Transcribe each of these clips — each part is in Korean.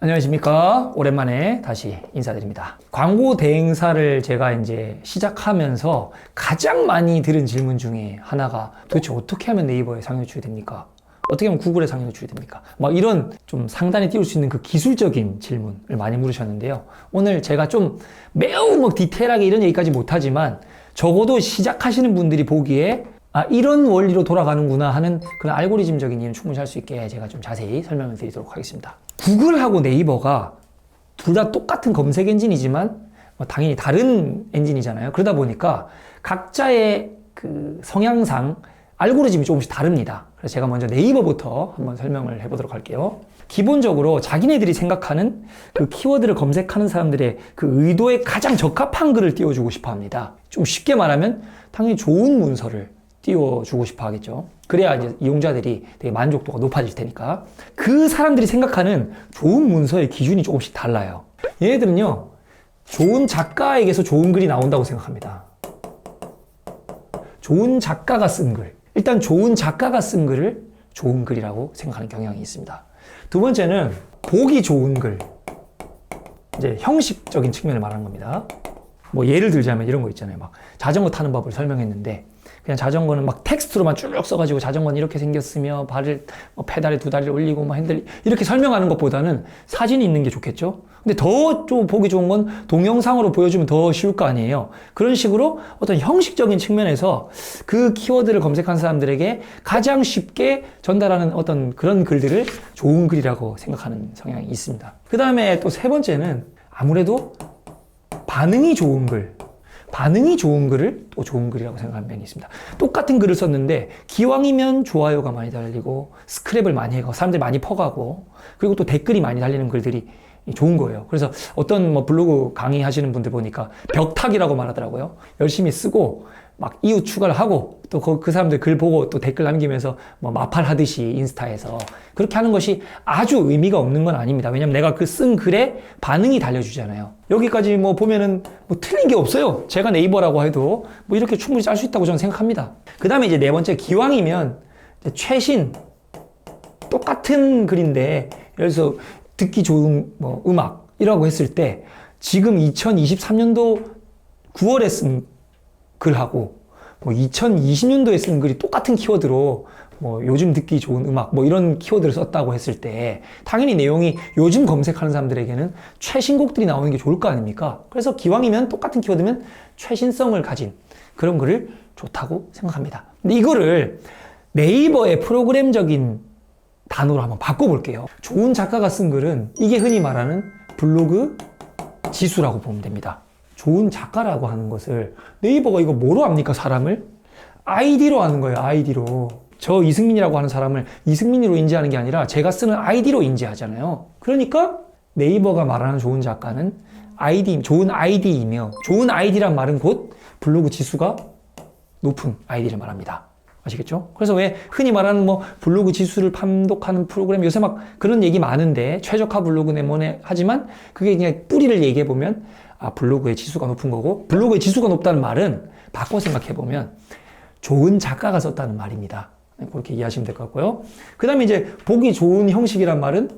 안녕하십니까. 오랜만에 다시 인사드립니다. 광고 대행사를 제가 이제 시작하면서 가장 많이 들은 질문 중에 하나가 도대체 어떻게 하면 네이버에 상위 노출이 됩니까? 어떻게 하면 구글에 상위 노출이 됩니까? 막 이런 좀 상단에 띄울 수 있는 그 기술적인 질문을 많이 물으셨는데요. 오늘 제가 좀 매우 디테일하게 이런 얘기까지 못하지만 적어도 시작하시는 분들이 보기에 이런 원리로 돌아가는구나 하는 그런 알고리즘적인 이해는 충분히 할 수 있게 제가 좀 자세히 설명을 드리도록 하겠습니다. 구글하고 네이버가 둘 다 똑같은 검색 엔진이지만 당연히 다른 엔진이잖아요. 그러다 보니까 각자의 그 성향상 알고리즘이 조금씩 다릅니다. 그래서 제가 먼저 네이버부터 한번 설명을 해보도록 할게요. 기본적으로 자기네들이 생각하는 그 키워드를 검색하는 사람들의 그 의도에 가장 적합한 글을 띄워주고 싶어 합니다. 좀 쉽게 말하면 당연히 좋은 문서를 띄워주고 싶어 하겠죠. 그래야 이제 이용자들이 되게 만족도가 높아질 테니까. 그 사람들이 생각하는 좋은 문서의 기준이 조금씩 달라요. 얘네들은요, 좋은 작가에게서 좋은 글이 나온다고 생각합니다. 좋은 작가가 쓴 글. 일단 좋은 작가가 쓴 글을 좋은 글이라고 생각하는 경향이 있습니다. 두 번째는 보기 좋은 글. 이제 형식적인 측면을 말하는 겁니다. 뭐 예를 들자면 이런 거 있잖아요. 막 자전거 타는 법을 설명했는데 그냥 자전거는 막 텍스트로만 쭉 써가지고 자전거는 이렇게 생겼으며 발을 페달에 두 다리를 올리고 핸들 이렇게 설명하는 것보다는 사진이 있는 게 좋겠죠. 근데 더 좀 보기 좋은 건 동영상으로 보여주면 더 쉬울 거 아니에요. 그런 식으로 어떤 형식적인 측면에서 그 키워드를 검색한 사람들에게 가장 쉽게 전달하는 어떤 그런 글들을 좋은 글이라고 생각하는 성향이 있습니다. 그 다음에 또 세 번째는 아무래도 반응이 좋은 글. 반응이 좋은 글을 또 좋은 글이라고 생각하는 면이 있습니다. 똑같은 글을 썼는데 기왕이면 좋아요가 많이 달리고 스크랩을 많이 해가고 사람들이 많이 퍼가고 그리고 또 댓글이 많이 달리는 글들이 좋은 거예요. 그래서 어떤 블로그 강의하시는 분들 보니까 벽타기라고 말하더라고요. 열심히 쓰고 막 이웃 추가를 하고 또 그 사람들 글 보고 또 댓글 남기면서 마팔 하듯이 인스타에서 그렇게 하는 것이 아주 의미가 없는 건 아닙니다. 왜냐면 내가 그 쓴 글에 반응이 달려주잖아요. 여기까지 보면은 틀린 게 없어요. 제가 네이버라고 해도 이렇게 충분히 짤 수 있다고 저는 생각합니다. 그 다음에 이제 네 번째, 기왕이면 최신 똑같은 글인데 예를 들어서 듣기 좋은 음악이라고 했을 때 지금 2023년도 9월에 쓴 글하고 2020년도에 쓴 글이 똑같은 키워드로 요즘 듣기 좋은 음악 이런 키워드를 썼다고 했을 때 당연히 내용이 요즘 검색하는 사람들에게는 최신곡들이 나오는 게 좋을 거 아닙니까? 그래서 기왕이면 똑같은 키워드면 최신성을 가진 그런 글을 좋다고 생각합니다. 근데 이거를 네이버의 프로그램적인 단어로 한번 바꿔볼게요. 좋은 작가가 쓴 글은 이게 흔히 말하는 블로그 지수라고 보면 됩니다. 좋은 작가라고 하는 것을 네이버가 이거 뭐로 합니까? 사람을? 아이디로 하는 거예요. 아이디로. 저 이승민이라고 하는 사람을 이승민으로 인지하는 게 아니라 제가 쓰는 아이디로 인지하잖아요. 그러니까 네이버가 말하는 좋은 작가는 좋은 아이디이며 좋은 아이디란 말은 곧 블로그 지수가 높은 아이디를 말합니다. 아시겠죠? 그래서 왜 흔히 말하는 블로그 지수를 판독하는 프로그램 요새 막 그런 얘기 많은데 최적화 블로그네 뭐네 하지만 그게 그냥 뿌리를 얘기해 보면 블로그의 지수가 높은 거고 블로그의 지수가 높다는 말은 바꿔 생각해 보면 좋은 작가가 썼다는 말입니다. 그렇게 이해하시면 될 것 같고요. 그 다음에 이제 보기 좋은 형식이란 말은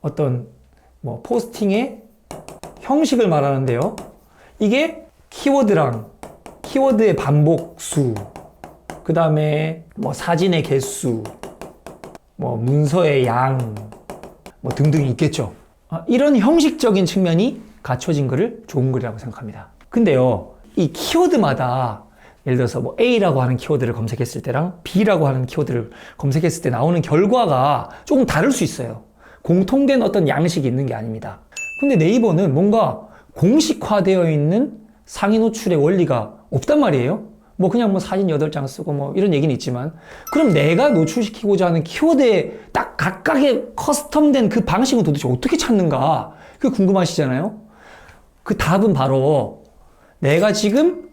어떤 포스팅의 형식을 말하는데요. 이게 키워드랑 키워드의 반복수 그 다음에 사진의 개수 문서의 양 등등이 있겠죠. 이런 형식적인 측면이 갖춰진 글을 좋은 글이라고 생각합니다. 근데요, 이 키워드마다 예를 들어서 A라고 하는 키워드를 검색했을 때랑 B라고 하는 키워드를 검색했을 때 나오는 결과가 조금 다를 수 있어요. 공통된 어떤 양식이 있는 게 아닙니다. 근데 네이버는 뭔가 공식화되어 있는 상위 노출의 원리가 없단 말이에요. 그냥 사진 8장 쓰고 이런 얘기는 있지만 그럼 내가 노출시키고자 하는 키워드에 딱 각각의 커스텀된 그 방식은 도대체 어떻게 찾는가? 그게 궁금하시잖아요. 그 답은 바로 내가 지금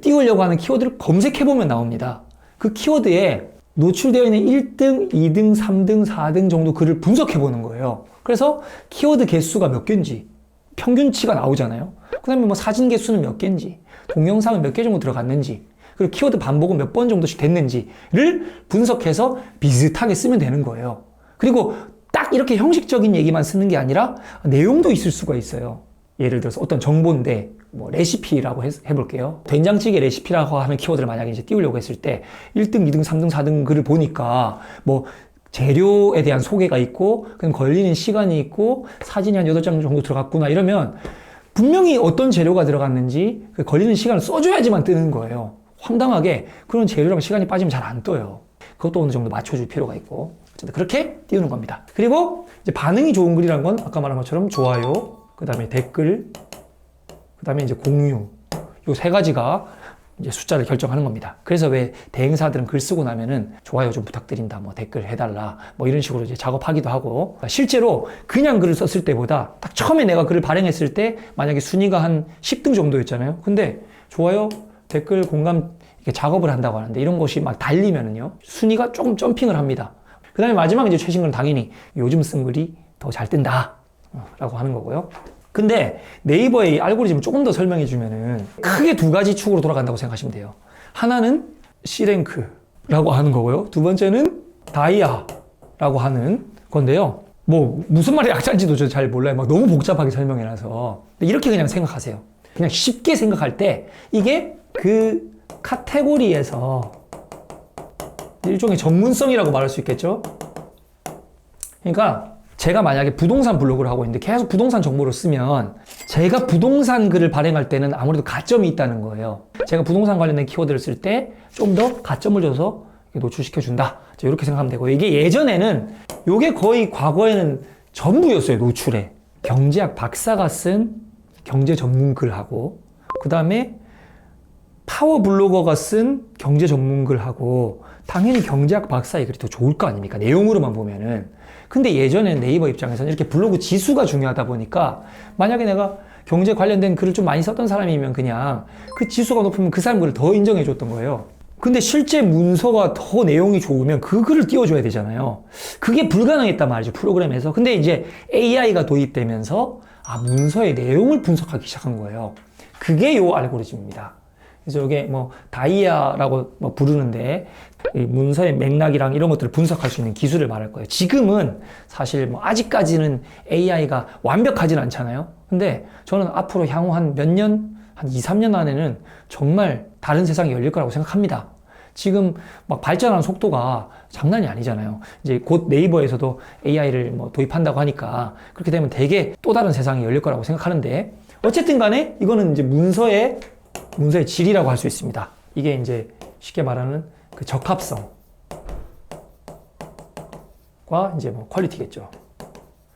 띄우려고 하는 키워드를 검색해보면 나옵니다. 그 키워드에 노출되어 있는 1등, 2등, 3등, 4등 정도 글을 분석해보는 거예요. 그래서 키워드 개수가 몇 개인지 평균치가 나오잖아요. 그 다음에 사진 개수는 몇 개인지 동영상은 몇 개 정도 들어갔는지 그리고 키워드 반복은 몇 번 정도씩 됐는지를 분석해서 비슷하게 쓰면 되는 거예요. 그리고 딱 이렇게 형식적인 얘기만 쓰는 게 아니라 내용도 있을 수가 있어요. 예를 들어서 어떤 정보인데 뭐 레시피라고 해볼게요. 된장찌개 레시피라고 하는 키워드를 만약에 이제 띄우려고 했을 때 1등, 2등, 3등, 4등 글을 보니까 뭐 재료에 대한 소개가 있고 그럼 걸리는 시간이 있고 사진이 한 8장 정도 들어갔구나 이러면 분명히 어떤 재료가 들어갔는지 그 걸리는 시간을 써줘야지만 뜨는 거예요. 황당하게 그런 재료랑 시간이 빠지면 잘 안 떠요. 그것도 어느 정도 맞춰줄 필요가 있고 어쨌든 그렇게 띄우는 겁니다. 그리고 이제 반응이 좋은 글이란 건 아까 말한 것처럼 좋아요, 그 다음에 댓글, 그 다음에 이제 공유, 요 세 가지가 이제 숫자를 결정하는 겁니다. 그래서 왜 대행사들은 글 쓰고 나면은 좋아요 좀 부탁드린다, 뭐 댓글 해달라, 뭐 이런 식으로 이제 작업하기도 하고, 실제로 그냥 글을 썼을 때보다 딱 처음에 내가 글을 발행했을 때 만약에 순위가 한 10등 정도였잖아요. 근데 좋아요, 댓글, 공감 이렇게 작업을 한다고 하는데 이런 것이 막 달리면은요 순위가 조금 점핑을 합니다. 그 다음에 마지막 이제 최신 글은 당연히 요즘 쓴 글이 더 잘 뜬다 라고 하는 거고요. 근데 네이버의 알고리즘을 조금 더 설명해 주면은 크게 두 가지 축으로 돌아간다고 생각하시면 돼요. 하나는 C랭크라고 하는 거고요. 두 번째는 다이아라고 하는 건데요. 뭐 무슨 말이 약자인지도 저 잘 몰라요. 막 너무 복잡하게 설명해놔서. 이렇게 그냥 생각하세요. 그냥 쉽게 생각할 때 이게 그 카테고리에서 일종의 전문성이라고 말할 수 있겠죠. 그러니까 제가 만약에 부동산 블로그를 하고 있는데 계속 부동산 정보를 쓰면 제가 부동산 글을 발행할 때는 아무래도 가점이 있다는 거예요. 제가 부동산 관련된 키워드를 쓸 때 좀 더 가점을 줘서 노출시켜준다. 이렇게 생각하면 되고, 이게 예전에는 이게 거의 과거에는 전부였어요. 노출에 경제학 박사가 쓴 경제 전문 글하고 그 다음에 파워 블로거가 쓴 경제 전문 글하고 당연히 경제학 박사의 글이 더 좋을 거 아닙니까? 내용으로만 보면은. 근데 예전에 네이버 입장에서는 이렇게 블로그 지수가 중요하다 보니까 만약에 내가 경제 관련된 글을 좀 많이 썼던 사람이면 그냥 그 지수가 높으면 그 사람 글을 더 인정해 줬던 거예요. 근데 실제 문서가 더 내용이 좋으면 그 글을 띄워줘야 되잖아요. 그게 불가능했단 말이죠, 프로그램에서. 근데 이제 AI가 도입되면서 문서의 내용을 분석하기 시작한 거예요. 그게 요 알고리즘입니다. 그래서 이게 뭐 다이아라고 뭐 부르는데 이 문서의 맥락이랑 이런 것들을 분석할 수 있는 기술을 말할 거예요. 지금은 사실 뭐 아직까지는 AI가 완벽하진 않잖아요. 근데 저는 앞으로 향후 한 몇 년, 한 2, 3년 안에는 정말 다른 세상이 열릴 거라고 생각합니다. 지금 막 발전하는 속도가 장난이 아니잖아요. 이제 곧 네이버에서도 AI를 뭐 도입한다고 하니까 그렇게 되면 되게 또 다른 세상이 열릴 거라고 생각하는데, 어쨌든 간에 이거는 이제 문서의 질이라고 할 수 있습니다. 이게 이제 쉽게 말하는 그 적합성과 이제 뭐 퀄리티겠죠.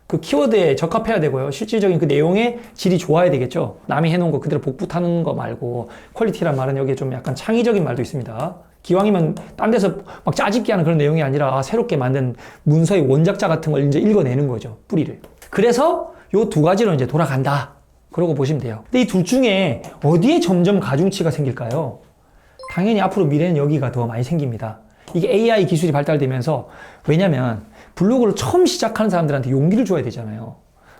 그 키워드에 적합해야 되고요. 실질적인 그 내용의 질이 좋아야 되겠죠. 남이 해놓은 거 그대로 복붙하는 거 말고, 퀄리티란 말은 여기에 좀 약간 창의적인 말도 있습니다. 기왕이면 딴 데서 막 짜집기 하는 그런 내용이 아니라 새롭게 만든 문서의 원작자 같은 걸 이제 읽어내는 거죠. 뿌리를. 그래서 요 두 가지로 이제 돌아간다. 그러고 보시면 돼요. 근데 이 둘 중에 어디에 점점 가중치가 생길까요? 당연히 앞으로 미래는 여기가 더 많이 생깁니다. 이게 AI 기술이 발달되면서, 왜냐면 블로그를 처음 시작하는 사람들한테 용기를 줘야 되잖아요.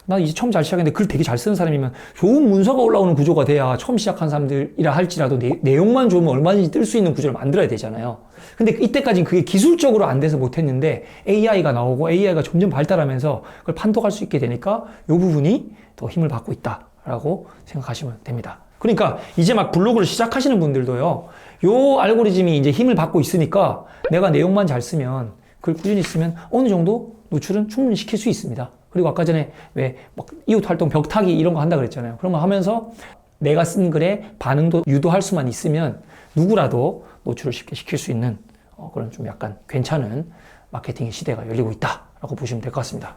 나 이제 처음 잘 시작했는데 글 되게 잘 쓰는 사람이면 좋은 문서가 올라오는 구조가 돼야 처음 시작한 사람들이라 할지라도 내용만 좋으면 얼마든지 뜰 수 있는 구조를 만들어야 되잖아요. 근데 이때까지는 그게 기술적으로 안 돼서 못했는데 AI가 나오고 AI가 점점 발달하면서 그걸 판독할 수 있게 되니까 이 부분이 더 힘을 받고 있다라고 생각하시면 됩니다. 그러니까 이제 막 블로그를 시작하시는 분들도요, 요 알고리즘이 이제 힘을 받고 있으니까 내가 내용만 잘 쓰면, 그걸 꾸준히 쓰면 어느 정도 노출은 충분히 시킬 수 있습니다. 그리고 아까 전에 왜 막 이웃 활동 벽타기 이런 거 한다 그랬잖아요. 그런 거 하면서 내가 쓴 글에 반응도 유도할 수만 있으면 누구라도 노출을 쉽게 시킬 수 있는 그런 좀 약간 괜찮은 마케팅의 시대가 열리고 있다라고 보시면 될 것 같습니다.